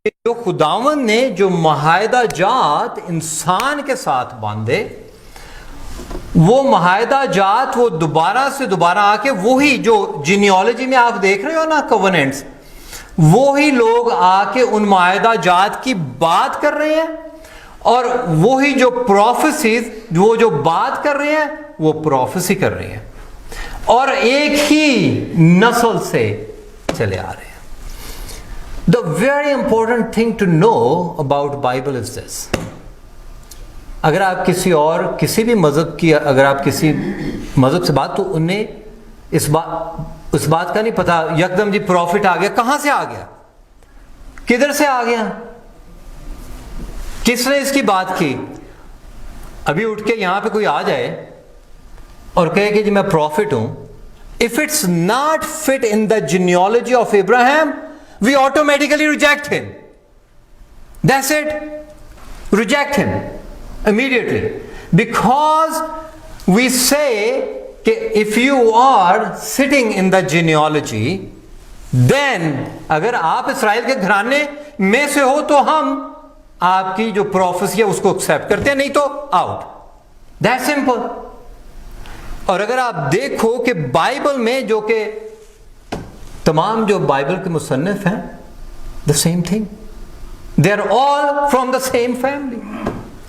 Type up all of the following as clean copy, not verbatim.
जो खुदावन ने जो माहिदा जात इंसान के साथ बांधे, वो माहिदा जात वो दोबारा से दोबारा आके वही जो जीनियोलॉजी में आप देख रहे हो ना कवनेंट्स, वो ही लोग आके उन माहिदा जात की बात कर रहे हैं, और वही जो प्रोफेसीज वो जो बात कर रहे हैं वो प्रोफेसी कर रहे हैं, और एक ही नस्ल से चले आ रहे हैं। The very important thing to know about Bible is this. अगर आप किसी भी मजहब की, अगर आप किसी मजहब से बात, तो उन्हें इस बात का नहीं पता यकदम जी प्रॉफिट आ गया, कहां से आ गया, किधर से आ गया, किसने इसकी बात की। अभी उठ के यहां पे कोई आ जाए और कहे कि जी मैं प्रॉफिट हूं, if it's not fit in the genealogy of Ibrahim, we automatically reject him. That's it, reject him immediately, because we say that if you are sitting in the genealogy, then अगर आप इस्राएल के घराने में से हो तो हम आपकी जो प्रोफेसी है उसको एक्सेप्ट करते हैं, नहीं तो आउट। That simple. और अगर आप देखो कि बाइबल में जो कि तमाम जो बाइबल के मुसन्निफ हैं, the same thing, they are all from the same family,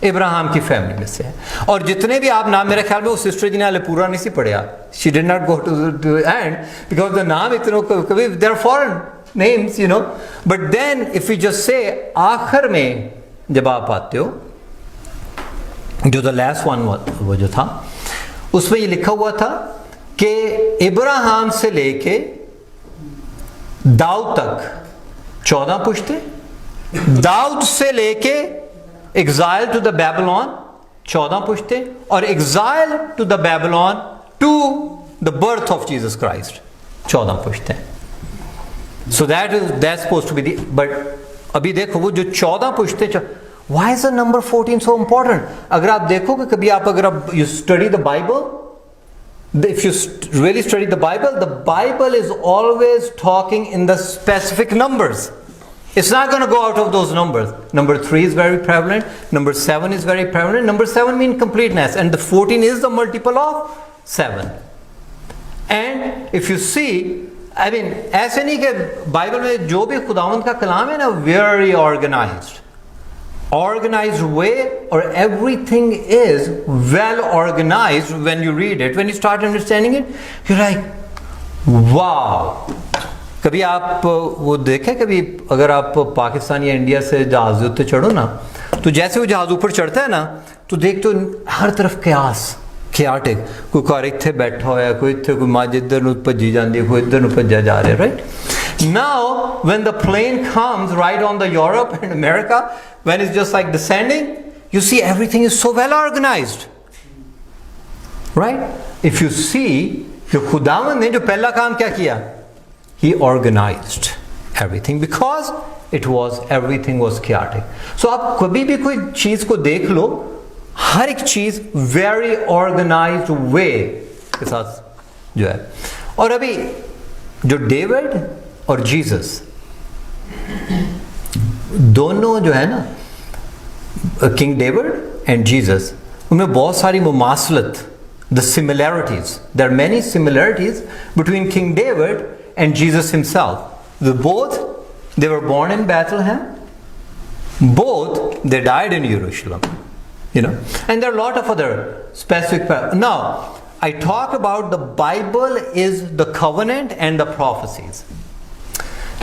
Ibrahim की फैमिली में से है। और जितने भी आप नाम, मेरे ख्याल में वो सिस्टर जी ने पूरा नहीं सी पढ़ा, she did not go to end, because the नाम इतने कभी they are foreign names, you know, but then if you just say, आखिर में जब आप आते हो, जो द लास्ट वन वो जो था, उसमें ये लिखा हुआ था कि इब्राहिम से लेके दाऊद तक 14 पुश्ते, दाऊद से लेके exile to the Babylon 14 पुश्ते, और exile to the Babylon to the birth of Jesus Christ 14 पुश्ते। So that's supposed to be the, but अभी देखो वो जो 14 पुश्ते, why is the number 14 so important? अगर आप देखोगे कभी, अगर you study the Bible, if you really study the Bible is always talking in the specific numbers. It's not going to go out of those numbers. Number 3 is very prevalent. Number 7 is very prevalent. Number 7 means completeness. And the 14 is the multiple of 7. And if you see, I mean, ऐसे नहीं कि Bible में जो भी खुदावंद का कलाम है ना, very organized. Organized way, or everything is well organized when you read it. When you start understanding it, you're like, wow. कभी आप वो देखें, कभी अगर आप पाकिस्तान या इंडिया से जहाज उत्ते चढ़ो ना, तो जैसे वो जहाज ऊपर चढ़ता है ना, तो देख तो हर तरफ chaotic, कोई कार इत्थे बैठा होया, कोई इत्थे, कोई मज इधर नूं भज्जी जांदी है, कोई इधर नूं भज्जा जा रहा है, right? Now when the plane comes right on the Europe and America, when it's just like descending, you see everything is so well organized, right? If you see, जो खुदावंद ने जो पहला काम क्या किया, he organized everything, because everything was chaotic. So आप कभी भी कोई चीज को देख लो, हर एक चीज very organized way के साथ जो है। और अभी जो डेविड और जीसस दोनों जो है ना, किंग डेविड एंड जीसस, उनमें बहुत सारी मुमासलत, the similarities, there are many similarities between King David and Jesus himself. They were born in Bethlehem, both they died in Jerusalem, you know, and there are a lot of other specific. Now I talk about the Bible is the covenant and the prophecies.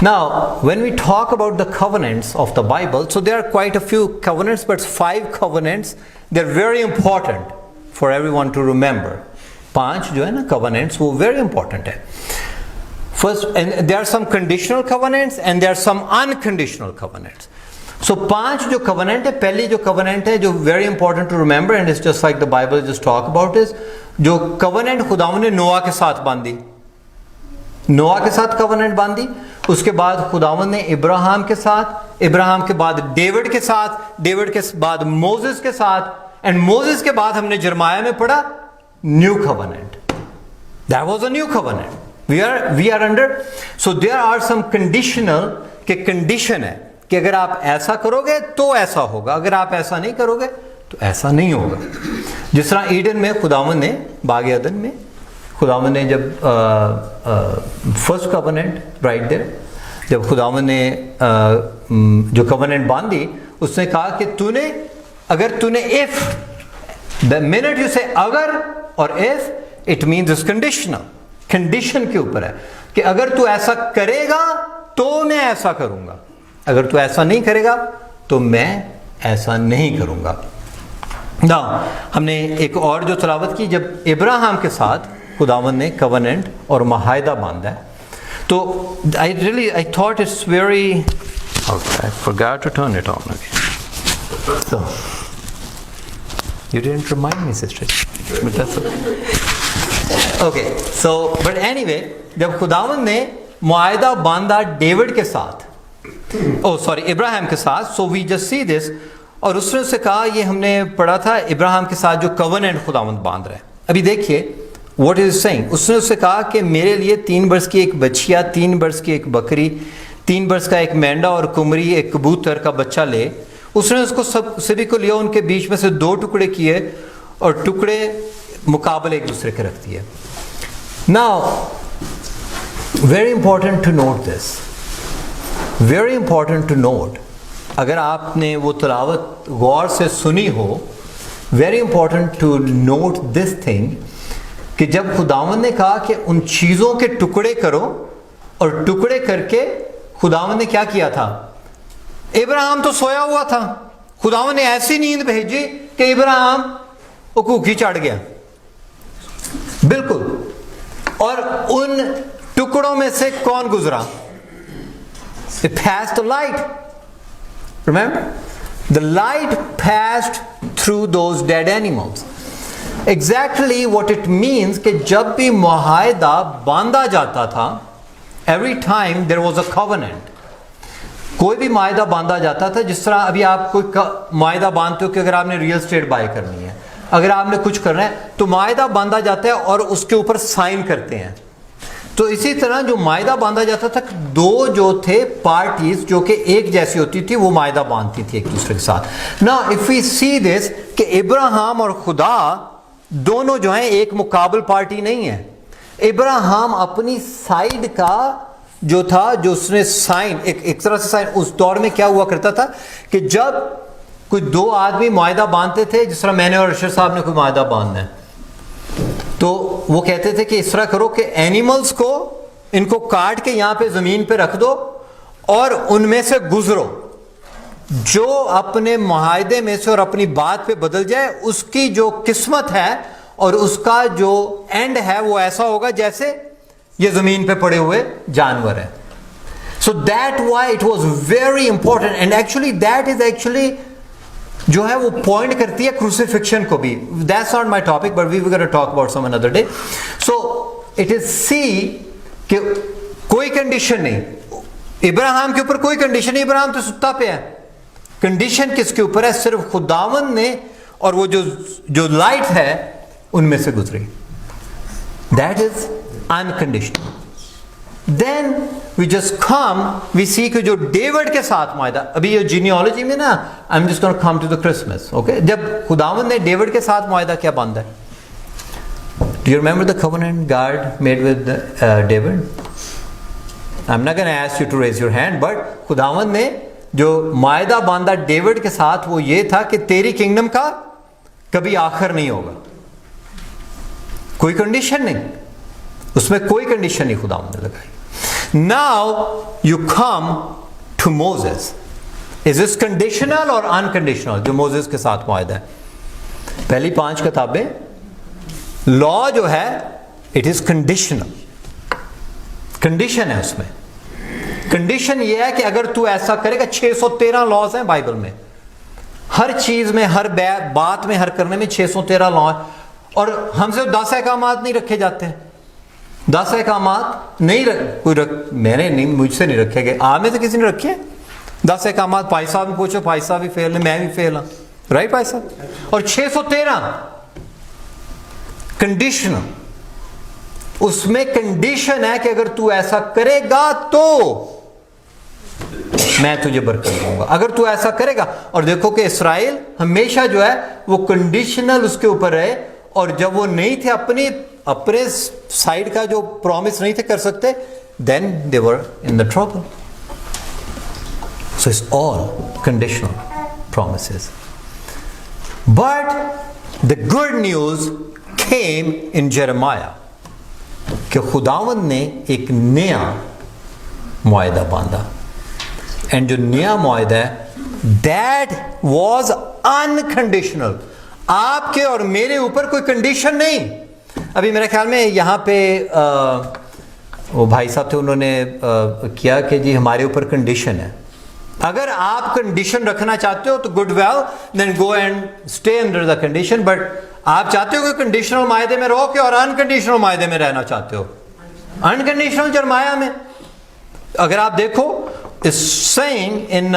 Now when we talk about the covenants of the Bible, so there are quite a few covenants, but 5 covenants, they're very important for everyone to remember. 5 जो है ना covenants, वो very important है। First, and there are some conditional covenants and there are some unconditional covenants. So 5 जो covenant है, पहली जो covenant है जो very important to remember, and it's just like the Bible just talk about, is जो covenant खुदावंद ने नोआ के साथ बांधी, नोआ के साथ covenant बांधी, उसके बाद खुदावंद ने इब्राहिम के साथ, इब्राहिम के बाद डेविड के साथ, डेविड के बाद मोसेस के साथ, एंड मोसेस के बाद हमने जर्माया में पढ़ा new covenant. That was a new covenant. We are under, so there are some conditional के condition है कि अगर आप ऐसा करोगे तो ऐसा होगा, अगर आप ऐसा नहीं करोगे तो ऐसा नहीं होगा। जिस तरह ईडन में खुदावन ने, बाग अदन में खुदावन ने जब फर्स्ट कवनेंट राइट देयर, जब खुदावन ने जो कवनेंट बांधी, उसने कहा कि अगर तूने इफ, द मिनट यू से अगर और if, it means is conditional, condition के ऊपर है कि अगर तू ऐसा करेगा तो मैं ऐसा करूंगा, अगर तू ऐसा नहीं करेगा तो मैं ऐसा नहीं करूंगा ना। हमने एक और जो तलावत की, जब इब्राहिम के साथ खुदावन ने कवनेंट और मुआहदा बांधा है, तो I thought it's very, okay, I forgot to turn it on again. So you didn't remind me, sister, but that's okay. Okay, so but anyway, जब खुदावन ने मुआहदा बांधा डेविड के साथ, इब्राहिम के साथ, so we just see this, और उसने उससे कहा, ये हमने पढ़ा था इब्राहिम के साथ जो कवनेंट खुदावंद बांध रहा है। अभी देखिए व्हाट इज सेइंग, उसने उससे कहा कि मेरे लिए 3 बरस की एक बछिया, 3 बरस की एक बकरी, 3 बरस का एक मेंढा और कुमरी, एक कबूतर का बच्चा ले। उसने उसको सभी को लिया, उनके बीच में से 2 टुकड़े किए और टुकड़े मुकाबले एक दूसरे के रख दिए। Now very important to note this, very important to note, अगर आपने वो तलावत गौर से सुनी हो, very important to note this thing, कि जब खुदावन ने कहा कि उन चीज़ों के टुकड़े करो, और टुकड़े करके खुदावन ने क्या किया था, इब्राहिम तो सोया हुआ था, खुदावन ने ऐसी नींद भेजी कि इब्राहिम वो भूखी चढ़ गया बिल्कुल। और उन टुकड़ों में से कौन गुजरा? It passed the light. Remember? The light passed through those dead animals. Exactly what it means कि जब भी मुआहदा बांधा जाता था, every time there was a covenant. कोई भी मुआहदा बांधा जाता था, जिस तरह अभी आप कोई मुआहदा बांधते हो कि अगर आपने रियल एस्टेट बाय करनी है, अगर आपने कुछ करना है तो मुआहदा बांधा जाता है और उसके ऊपर साइन करते हैं। तो इसी तरह जो मुआहदा बांधा जाता था, 2 जो थे पार्टीज जो कि एक जैसी होती थी, वो मुआहदा बांधती थी एक दूसरे के साथ। ना इफ वी सी दिस कि इब्राहिम और खुदा दोनों जो हैं एक मुकाबल पार्टी नहीं है। इब्राहिम अपनी साइड का जो था, जो उसने साइन, एक तरह से साइन, उस दौर में क्या हुआ करता था कि जब कोई 2 आदमी मुआहदा बांधते थे, जिस तरह मैंने और अरशद साहब ने कोई मुआहदा बांधना है, तो वो कहते थे कि इस तरह करो कि एनिमल्स को, इनको काट के यहां पे जमीन पे रख दो और उनमें से गुजरो, जो अपने मुआहदे में से और अपनी बात पे बदल जाए, उसकी जो किस्मत है और उसका जो एंड है वो ऐसा होगा जैसे ये जमीन पे पड़े हुए जानवर है। So that why it was very important, and actually that is actually जो है वो पॉइंट करती है क्रूसिफिक्शन को भी। That's not my topic, but we will gonna talk about some another day. So it is see कि कोई condition नहीं, इब्राहिम के ऊपर कोई कंडीशन नहीं, इब्राहिम तो सुत्ता पे है। कंडीशन किसके ऊपर है? सिर्फ खुदावन ने, और वो जो लाइट है उनमें से गुजरी। That is unconditional. Then we just come, we see कि जो डेविड के साथ मुआहदा, अभी ये जीनियोलॉजी में ना, I am just gonna come to the Christmas, okay, जब खुदावन ने डेविड के साथ मुआहदा क्या बांधा है? Do you remember the covenant God made with David? I am not gonna ask you to raise your hand, but खुदावन ने जो मुआहदा बांधा डेविड के साथ वो ये था कि तेरी किंगडम का कभी आखिर नहीं होगा। कोई कंडीशन नहीं, उसमें कोई कंडीशन नहीं खुदावन ने लगाई। Now you come to Moses, is this conditional और अनकंडीशनल? जो मोसेस के साथ मुआहदा है, पहली 5 किताबें, लॉ जो है इट इज कंडीशनल, कंडीशन है उसमें। कंडीशन ये है कि अगर तू ऐसा करेगा, 613 लॉज हैं बाइबल में, हर चीज में, हर बात में, हर करने में 613 लॉ, और हमसे 10 अहकामात नहीं रखे जाते हैं। 10 अहकामात नहीं मैंने नहीं, मुझसे नहीं रखे गए, आप में से किसी ने रखे 10 अहकामात? भाई साहब ने पूछो, भाई साहब भी फेल है, मैं भी फेल हूं, राइट भाई साहब? और 613 कंडीशनल, उसमें कंडीशन है कि अगर तू ऐसा करेगा तो मैं तुझे बरकत दूंगा अगर तू ऐसा करेगा। और देखो कि इस्राएल हमेशा जो है वो कंडीशनल उसके ऊपर रहे, और जब वो नहीं थे अपने साइड का जो प्रॉमिस नहीं थे कर सकते, then they were in the trouble. So it's all conditional promises. But the good news came in Jeremiah कि खुदावंद ने एक नया मुआहदा बांधा, एंड जो नया मुआहदा है that was unconditional, आपके और मेरे ऊपर कोई कंडीशन नहीं। अभी मेरे ख्याल में यहाँ पे वो भाई साहब थे, उन्होंने किया कि जी हमारे ऊपर कंडीशन है। अगर आप कंडीशन रखना चाहते हो तो good well, then go and stay under the condition. But आप चाहते हो कि कंडीशनल मायदे में रहो के और अनकंडीशनल मायदे में रहना चाहते हो? अनकंडीशनल जरमाया में अगर आप देखो, is saying in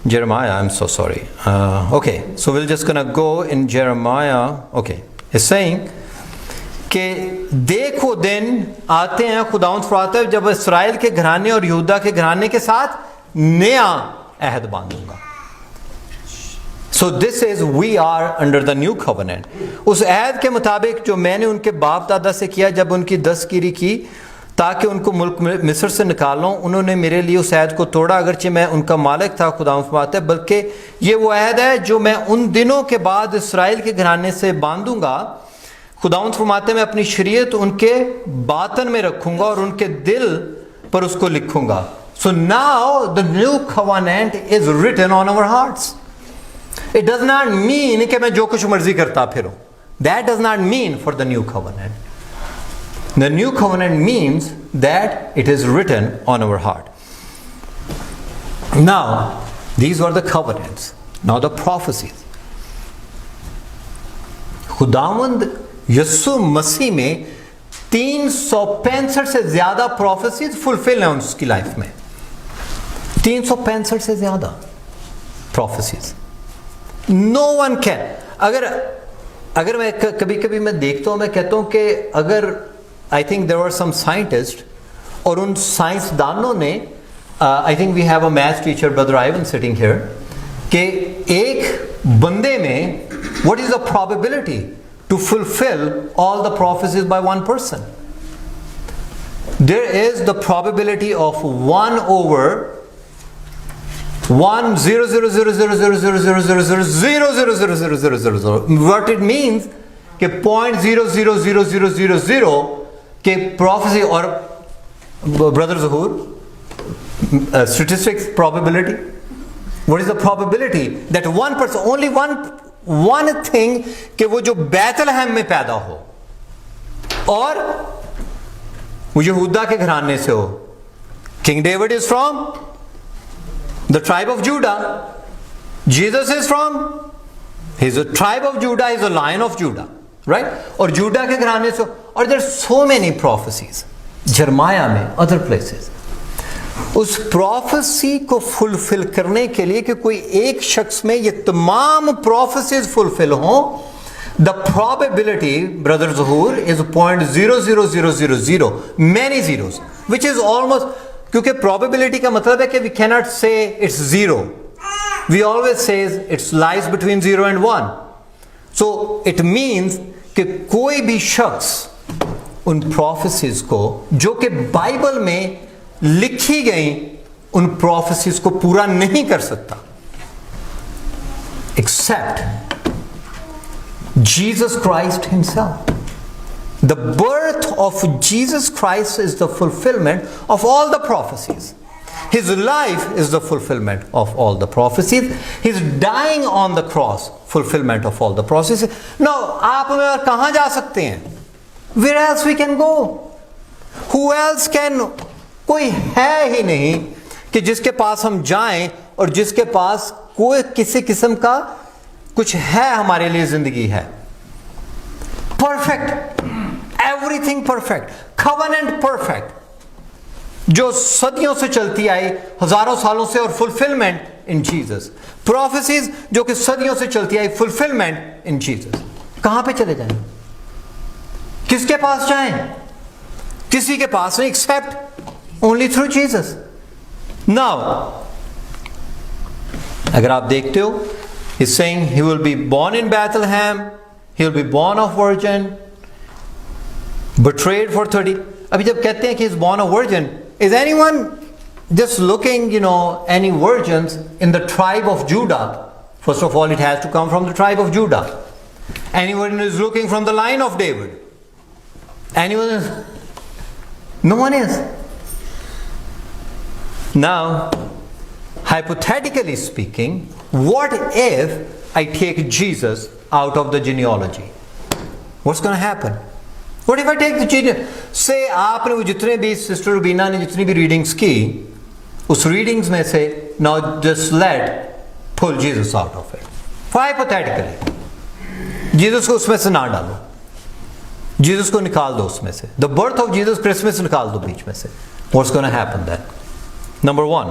Jeremiah, I'm so sorry. Okay, so we'll just gonna go in Jeremiah. Okay, it's saying कि देखो दिन आते हैं, खुदावंद फरमाता है, जब इस्राएल के घराने और यहूदा के घराने के साथ नया अहद बांधूंगा। So this is we are under the new covenant. उस अहद के मुताबिक जो मैंने उनके बाप दादा से किया जब उनकी दस्तगिरी की ताकि उनको मुल्क मिस्र से निकालूं, उन्होंने मेरे लिए उस अहद को तोड़ा, अगरचे मैं उनका मालिक था, खुदावंद फरमाता है, बल्कि ये वो अहद है जो मैं उन दिनों के बाद इस्राएल के घराने से बांधूंगा। खुदावंद फरमाते मैं अपनी शरीयत उनके बातन में रखूंगा और उनके दिल पर उसको लिखूंगा। So now the new covenant is written on our hearts. It does not mean कि मैं जो कुछ मर्जी करता फिरूं। That does not mean for the new covenant. The new covenant means that it is written on our heart. Now these were the covenants, now the prophecies. खुदावंद यीशु मसीह में 365 से ज्यादा प्रोफेसीज फुलफिल हैं उसकी लाइफ में। 365 से ज्यादा प्रोफेसीज। No one can. अगर मैं कभी मैं देखता हूं, मैं कहता हूं कि अगर I think there were some scientist, और उन साइंसदानों ने I think we have a maths teacher brother Ivan sitting here, कि एक बंदे में what is the probability to fulfill all the prophecies by one person? There is the probability of 1 over 1 0 0 0 0 0 0 0 0 0 0 0 0 0 0 0 0. What it means कि 0.00000 के prophecy, और brother Zuhur, statistics probability. What is the probability that one person, only one thing, कि वो जो बैतलहम में पैदा हो और वो यहूदा के घराने से हो? King David is from the tribe of Judah, Jesus is from his tribe of Judah, is a lion of Judah, right? और जूडा के घराने से। और देयर सो मेनी प्रोफेसीज, जरमाया में, अदर प्लेसेस। उस प्रोफेसी को फुलफिल करने के लिए कि कोई एक शख्स में ये तमाम प्रोफेसीज फुलफिल हो, the probability brother Zahoor is 0.00000, many zeros, which is almost, क्योंकि प्रोबेबिलिटी का मतलब है कि we can not say it's zero, we always say it's lies between 0 and 1. So it means कि कोई भी शख्स उन प्रोफेसीज को जो कि बाइबल में लिखी गई उन प्रोफेसीज को पूरा नहीं कर सकता, except Jesus Christ himself. The birth of Jesus Christ is the fulfilment of all the prophecies. His life is the fulfillment of all the prophecies. His dying on the cross, fulfillment of all the prophecies. Now, आप में और कहाँ जा सकते हैं? Where else we can go? Who else can? कोई है ही नहीं कि जिसके पास हम जाएं और जिसके पास कोई किसी किस्म का कुछ है हमारे लिए जिंदगी है. Perfect, everything perfect, covenant perfect, जो सदियों से चलती आई, हजारों सालों से, और फुलफिलमेंट इन जीसस. प्रोफेसीज जो कि सदियों से चलती आई, फुलफिलमेंट इन जीसस. कहां पे चले जाएं? किसके पास जाएं? किसी के पास नहीं, accept only through Jesus. Now, अगर आप देखते हो, he's saying he will be born in Bethlehem, he will be born of virgin, betrayed for 30. अभी जब कहते हैं कि he's born of virgin, is anyone just looking, any virgins in the tribe of Judah? First of all, it has to come from the tribe of Judah. Anyone is looking from the line of David? Anyone is? No one is. Now, hypothetically speaking, what if I take Jesus out of the genealogy? What's going to happen? What if I take the genealogy? Say, आपने वो जितने भी sister Rubina ने जितनी भी readings की, उस readings में से now just pull Jesus out of it. Hypothetically, Jesus को उसमें से ना डालो, जीसस को निकाल दो उसमें से. The birth of Jesus Christmas निकाल दो बीच में से. What's going to happen then? Number one,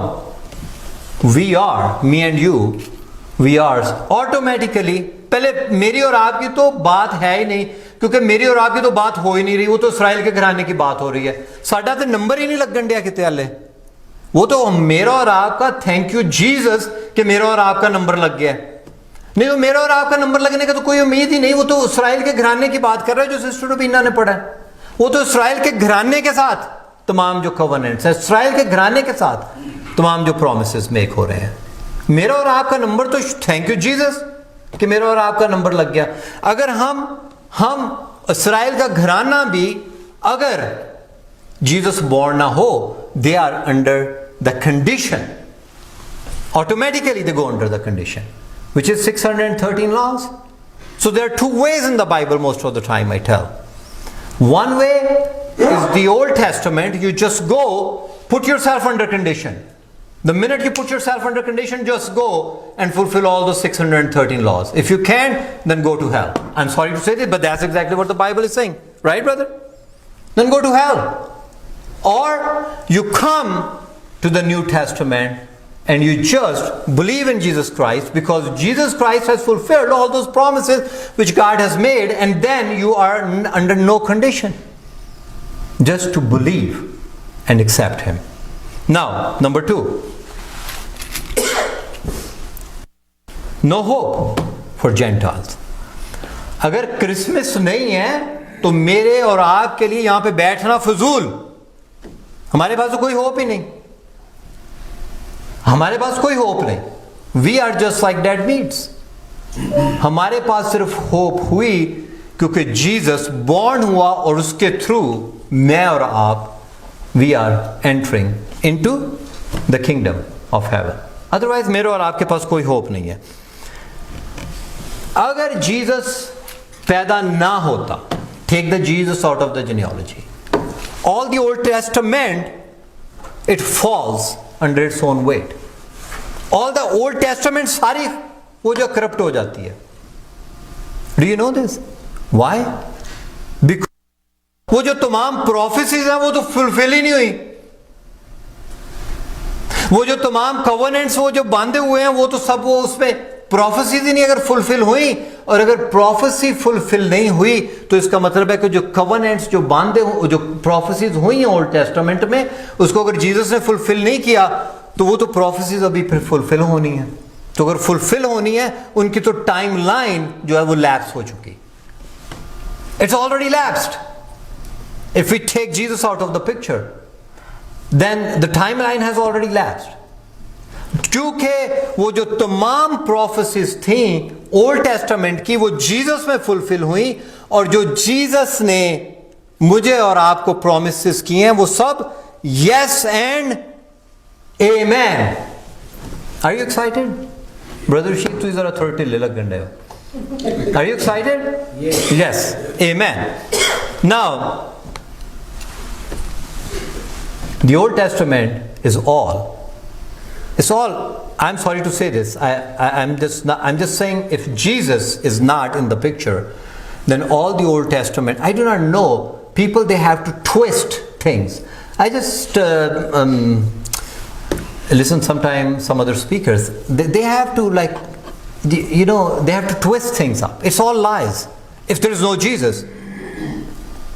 we are, me and you, we are automatically, पहले मेरी और आपकी तो बात है ही नहीं, क्योंकि मेरी और आपकी तो बात हो ही नहीं रही, वो तो इस्राएल के घराने की बात हो रही है. साडा तो नंबर ही नहीं लगन दिया किते हाले. वो तो मेरा और आपका, थैंक यू जीसस कि मेरा और आपका नंबर लग गया. नहीं तो मेरा और आपका नंबर लगने का तो कोई उम्मीद ही नहीं. वो तो इस्राएल के घराने की बात कर रहा है जो सिस्टर रुबीना ने पढ़ा है. वो तो इस्राएल के घराने के साथ तमाम जो कवर्नेंट्स है, इस्राएल के घराने के साथ तमाम जो प्रोमिसेस मेक हो रहे हैं. मेरा और आपका नंबर तो थैंक यू जीसस कि मेरा और आपका नंबर लग गया. अगर हम इस्राएल का घराना भी अगर जीसस बॉर्न ना हो, they are under the condition, automatically they go under the condition, which is 613 laws. So there are two ways in the Bible most of the time I tell. One way is the Old Testament. You just go, put yourself under condition. The minute you put yourself under condition, just go and fulfill all those 613 laws. If you can't, then go to hell. I'm sorry to say this, but that's exactly what the Bible is saying. Right, brother? Then go to hell. Or you come to the New Testament and you just believe in Jesus Christ, because Jesus Christ has fulfilled all those promises which God has made, and then you are under no condition. Just to believe and accept Him. Now, number two, no hope for Gentiles. अगर Christmas नहीं है तो मेरे और आपके लिए यहां पे बैठना फजूल. हमारे पास तो कोई होप ही नहीं. हमारे पास कोई होप नहीं. We are just like dead meats. हमारे पास सिर्फ होप हुई क्योंकि जीसस बॉर्न हुआ और उसके थ्रू मैं और आप we are entering into the kingdom of heaven. Otherwise मेरे और आपके पास कोई होप नहीं है. अगर जीसस पैदा ना होता, take the Jesus out of the genealogy, all the Old Testament it falls under its own weight. All the Old Testament सारी वो जो करप्ट हो जाती है. Do you know this? Why? Because वो जो तमाम प्रोफेसीज हैं वो तो फुलफिल ही नहीं हुई. वो जो तमाम कवर्नेंट्स वो जो बांधे हुए हैं वो तो सब वो उसमें प्रोफेसीज ही नहीं अगर फुलफिल हुई. और अगर प्रोफेसी फुलफिल नहीं हुई तो इसका मतलब है कि जो कवर्नेंट्स जो बांधे जो प्रोफेसीज हुई हैं ओल्ड टेस्टामेंट में, उसको अगर जीसस ने फुलफिल नहीं किया तो वो तो प्रोफेसीज अभी फिर फुलफिल होनी है. तो अगर फुलफिल होनी है उनकी तो टाइम लाइन जो है वो लैप्स हो चुकी. It's already lapsed. If we take Jesus out of the picture then the timeline has already lapsed. क्योंकि वो जो तमाम प्रोफेसीज थी ओल्ड टेस्टामेंट की वो जीसस में फुलफिल हुई, और जो जीसस ने मुझे और आपको प्रोमिसेस किए हैं वो सब yes and amen. Are you excited brother sheep? तू जरा अथॉरिटी ले लग गंडे. Are you excited? Yes, amen. Now the Old Testament is all. It's all. I'm sorry to say this. I'm just saying, if Jesus is not in the picture, then all the Old Testament, I do not know. People, they have to twist things. I just listen sometimes some other speakers. They have to they have to twist things up. It's all lies. If there is no Jesus.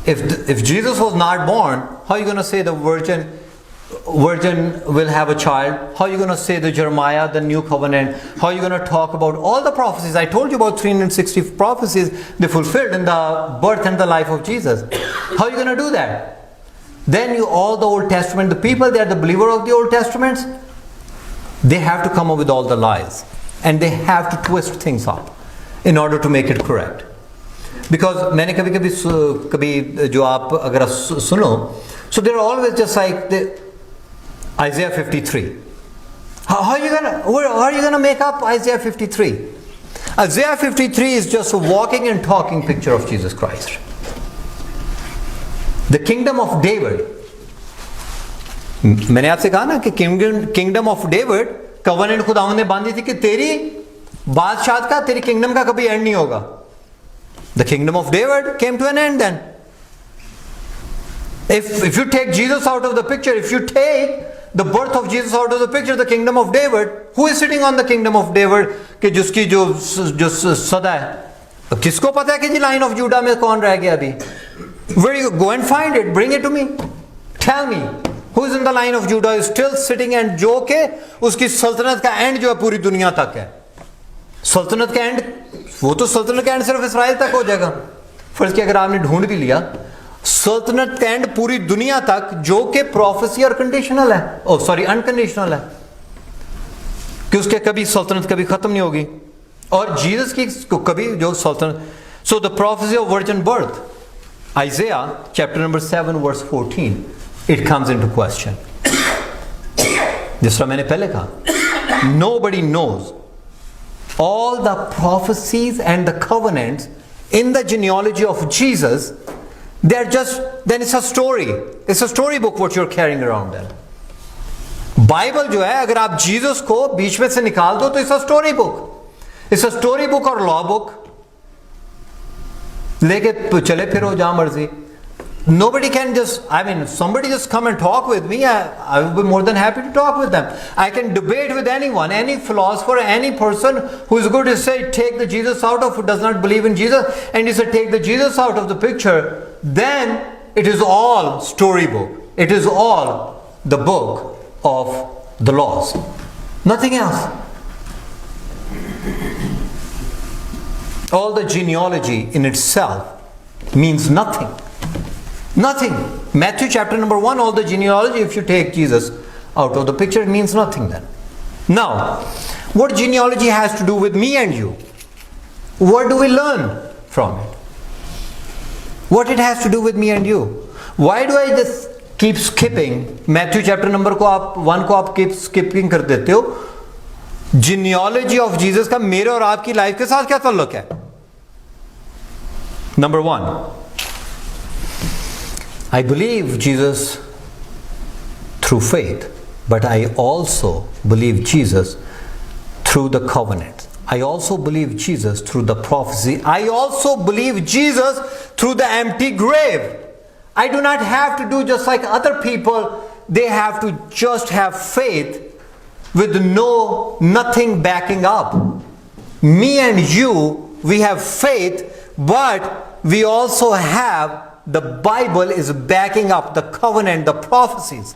If Jesus was not born, how are you going to say the virgin virgin will have a child. How are you going to say the Jeremiah, the new covenant? How are you going to talk about all the prophecies? I told you about 360 prophecies they fulfilled in the birth and the life of Jesus. How are you going to do that? Then all the Old Testament, the people that are the believer of the Old Testaments, they have to come up with all the lies. And they have to twist things up in order to make it correct. Because मैंने कभी जो आप अगर सुनो, so they're always just like Isaiah 53. How are you gonna make up Isaiah 53? Isaiah 53 is just a walking and talking picture of Jesus Christ. The kingdom of David. मैंने आपसे कहा ना कि kingdom of David covenant खुदावंद ने बांधी थी कि तेरी बादशाहत का, तेरी kingdom का कभी end नहीं होगा. The kingdom of David came to an end then. If you take Jesus out of the picture, if you take the birth of Jesus out of the picture, the kingdom of David, who is sitting on the kingdom of David कि जिसकी जो सदा है, किसको पता है कि जी line of Judah में कौन रह गया अभी? Where you go and find it, bring it to me. Tell me who is in the line of Judah is still sitting and जो के उसकी सल्तनत का end जो है पूरी दुनिया तक है. सल्तनत का end, वो तो सल्तनत का end सिर्फ इस्राइल तक हो जाएगा. फर्ज कि अगर आपने ढूंढ भी लिया, सल्तनत का एंड पूरी दुनिया तक जो कि प्रोफेसी और कंडीशनल है, अनकंडीशनल है कि उसके कभी सल्तनत कभी खत्म नहीं होगी और जीसस की कभी जो सल्तनत. So the prophecy of virgin birth, Isaiah chapter number 7 verse 14, it comes into question. जिस तरह मैंने पहले कहा, nobody knows all the prophecies and the covenants in the genealogy of Jesus. They're just, then it's a story. It's a storybook what you're carrying around then. Bible जो है, अगर आप Jesus को बीच में से निकाल दो तो it's a storybook. It's a storybook और law book. लेके चले फिरो जहाँ मर्जी. Nobody can just, somebody just come and talk with me. I will be more than happy to talk with them. I can debate with anyone, any philosopher, any person who is good to say, take the Jesus out of, who does not believe in Jesus, and you say, take the Jesus out of the picture, then it is all storybook. It is all the book of the laws. Nothing else. All the genealogy in itself means nothing. Nothing. Matthew chapter number 1, all the genealogy, if you take Jesus out of the picture, it means nothing then. Now, what genealogy has to do with me and you? What do we learn from it? What it has to do with me and you? Why do I just keep skipping Matthew chapter number 1 को आप keep skipping कर देते हो? Genealogy of Jesus का मेरे और आपकी life के साथ क्या ताल्लुक है? Number 1, I believe Jesus through faith, but I also believe Jesus through the covenant. I also believe Jesus through the prophecy. I also believe Jesus through the empty grave. I do not have to do just like other people. They have to just have faith with nothing backing up. Me and you, we have faith, but we also have the Bible is backing up the covenant, the prophecies.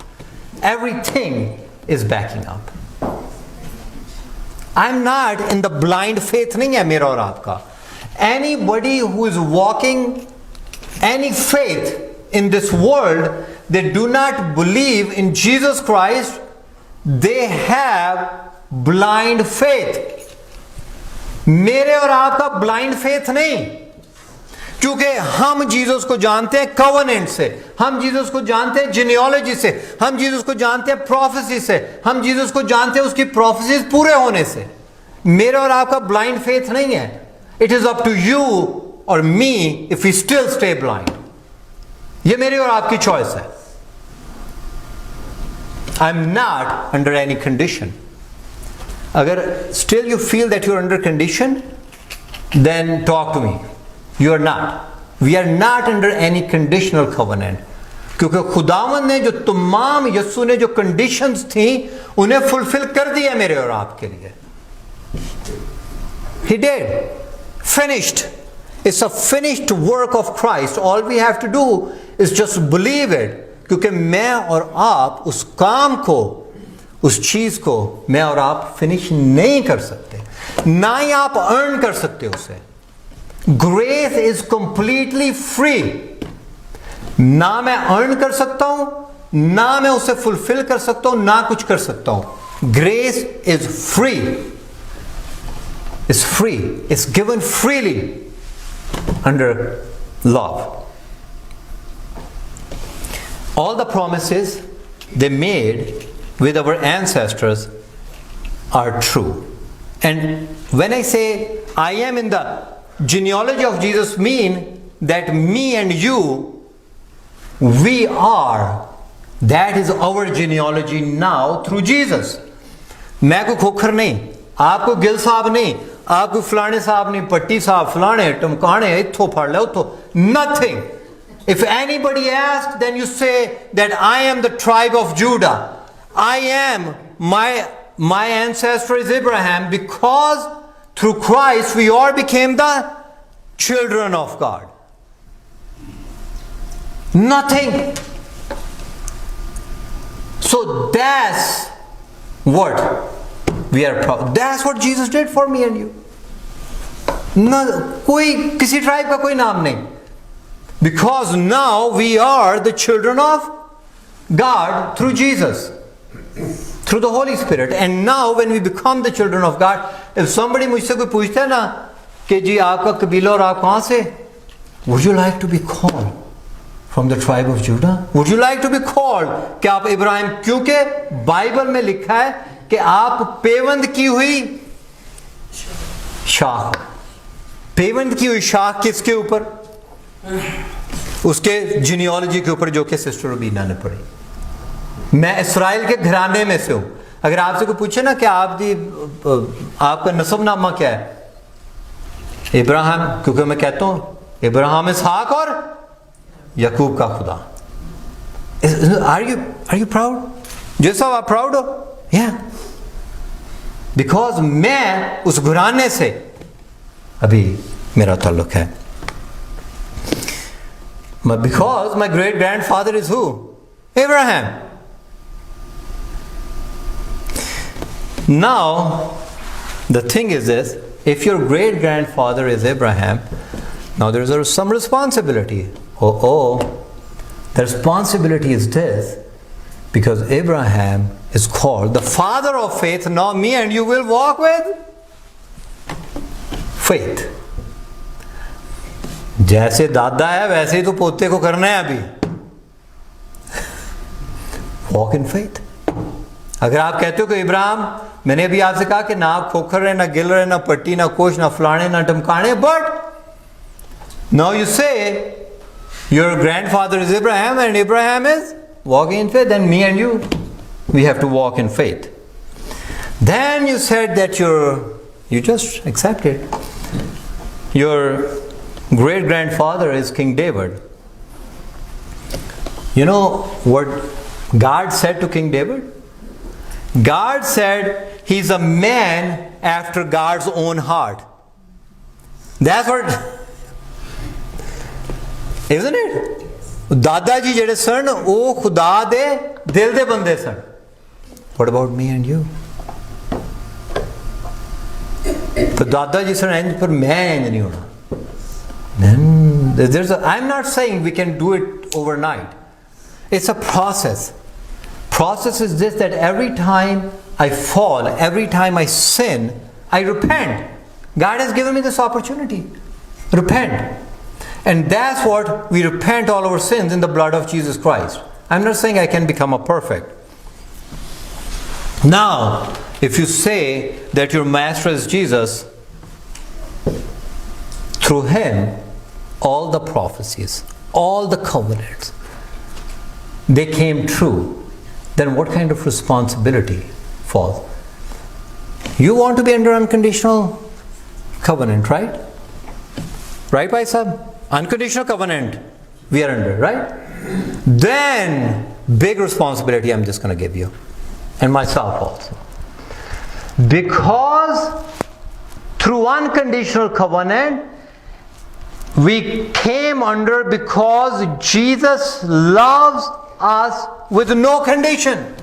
Everything is backing up. I'm not in the blind faith नहीं है मेरा और आपका. Anybody who is walking any faith in this world, they do not believe in Jesus Christ, they have blind faith. मेरे और आपका blind faith नहीं, क्योंकि हम जीसस को जानते हैं कवनेंट से, हम जीसस को जानते हैं जीनियोलॉजी से, हम जीसस को जानते हैं प्रोफेसी से, हम जीसस को जानते हैं उसकी प्रोफेसीज पूरे होने से. मेरे और आपका ब्लाइंड फेथ नहीं है. It is up to you और me if we still stay blind. ये मेरी और आपकी चॉइस है. I am not under any condition. अगर still you feel that you are under condition, then talk to me. You are not. We are not under any conditional covenant. क्योंकि खुदावन ने जो तमाम यस्सु ने जो कंडीशंस थी उन्हें फुलफिल कर दिया मेरे और आपके लिए. He did. Finished. It's a finished work of Christ. All we have to do is just believe it. क्योंकि मैं और आप उस काम को, उस चीज को मैं और आप फिनिश नहीं कर सकते, ना ही आप अर्न कर सकते उसे। Grace is completely free. ना मैं अर्न कर सकता हूं, ना मैं उसे फुलफिल कर सकता हूं, ना कुछ कर सकता हूं। Grace is free, is free, is given freely under love. All the promises they made with our ancestors are true. And when I say I am in the genealogy of Jesus, mean that me and you, we are, that is our genealogy now through Jesus. मैं कोई खोखर नहीं, आपको गिल साहब नहीं, आपको फलाने साहब नहीं, पट्टी साहब, फलाने टमकाने, इत्थों फड़ ले उत्थों, nothing. If anybody asks, then you say that I am the tribe of Judah. I am, my ancestor is Abraham, because through Christ we all became the children of God. Nothing. So that's what we are proud. That's what Jesus did for me and you. No, कोई किसी tribe का कोई नाम नहीं. Because now we are the children of God through Jesus, through the Holy Spirit. And now when we become the children of God, if somebody मुझसे कोई पूछता है ना कि जी आपका कबीला और आप कहाँ से, would you like to be called from the tribe of Judah? Would you like to be called कि आप इब्राहिम, क्योंकि बाइबल में लिखा है कि आप पेवंद की हुई शाख, पेवंद की हुई शाख किसके ऊपर? उसके जीनियोलॉजी के ऊपर, जो कि सिस्टर रुबीना ने पढ़ी। मैं इस्राइल के घराने में से हूं। अगर आपसे कोई पूछे ना कि आपका नसबनामा क्या है, इब्राहिम, क्योंकि मैं कहता हूं इब्राहिम इसहाक और याकूब का खुदा। Are you proud? जैसा आप प्राउड हो? या बिकॉज मैं उस घराने से अभी मेरा ताल्लुक है। Because my great grandfather is who? Abraham. Now, the thing is this: if your great grandfather is Abraham, now there is some responsibility. The responsibility is this: because Abraham is called the father of faith. Now, me and you will walk with faith. जैसे दादा है वैसे ही तो पोते को करना है अभी। Walk in faith. अगर आप कहते हो कि इब्राहिम, मैंने अभी आपसे कहा कि ना आप खोखर रहे, ना गिल रहे, ना पट्टी, ना कोश, ना फलाने, ना टमकाने, but now you say your grandfather is Ibrahim and Ibrahim is walking in faith, and me and you, we have to walk in faith. Then you said that you just accepted your great grandfather is King David. You know what God said to King David? God said he's a man after God's own heart. That's what, isn't it? दादाजी जेड़े सन वो खुदा दे दिल दे बंदे सन. What about me and you? तो दादाजी सन इंज, पर मैं इंज नहीं होना. Then I'm not saying we can do it overnight. It's a process. Process is this, that every time I fall, every time I sin, I repent. God has given me this opportunity. Repent. And that's what we repent all our sins in the blood of Jesus Christ. I'm not saying I can become a perfect. Now, if you say that your master is Jesus, through him, all the prophecies, all the covenants, they came true, then what kind of responsibility falls? You want to be under unconditional covenant, right? Right, bhai sahab? Unconditional covenant we are under, right? Then big responsibility I'm just going to give you, and myself also. Because through unconditional covenant we came under, because Jesus loves us with no condition.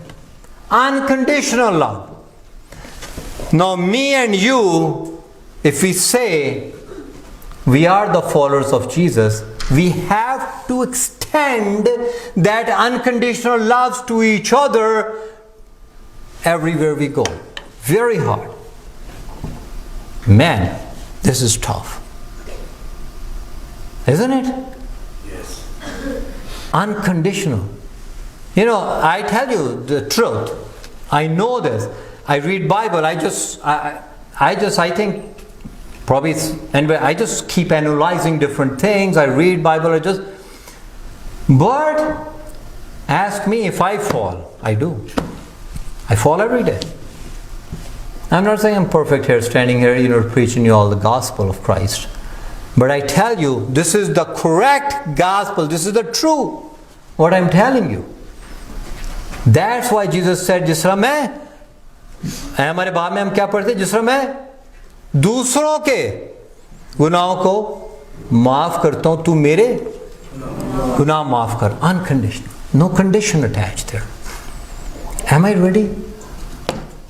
Unconditional love. Now me and you, if we say we are the followers of Jesus, we have to extend that unconditional love to each other everywhere we go. Very hard. Man, this is tough. Isn't it? Yes. Unconditional. You know, I tell you the truth. I know this. I read Bible. I think probably anyway. I just keep analyzing different things. I read Bible. But ask me if I fall. I do. I fall every day. I'm not saying I'm perfect here, standing here, preaching you all the gospel of Christ. But I tell you, this is the correct gospel. This is the true. What I'm telling you. That's why Jesus said, जिस तरह मैं हमारे बाब में हम क्या पढ़ते, जिस तरह मैं दूसरों के गुनाहों को माफ करता हूं, तू मेरे गुनाह माफ कर. Unconditional. No condition attached there. Am I ready?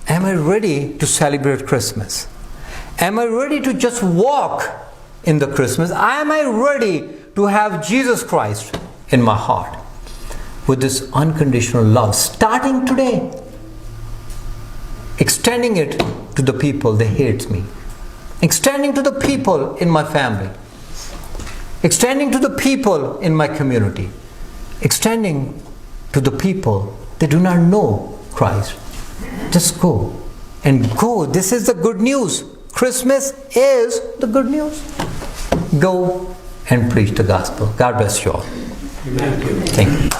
Am I ready to celebrate Christmas? Am I ready to just walk in the Christmas? Am I ready to have Jesus Christ in my heart with this unconditional love, starting today, extending it to the people that hate me, extending to the people in my family, extending to the people in my community, extending to the people that do not know Christ. Just go and go. This is the good news. Christmas is the good news. Go and preach the gospel. God bless you all. Thank you. Thank you.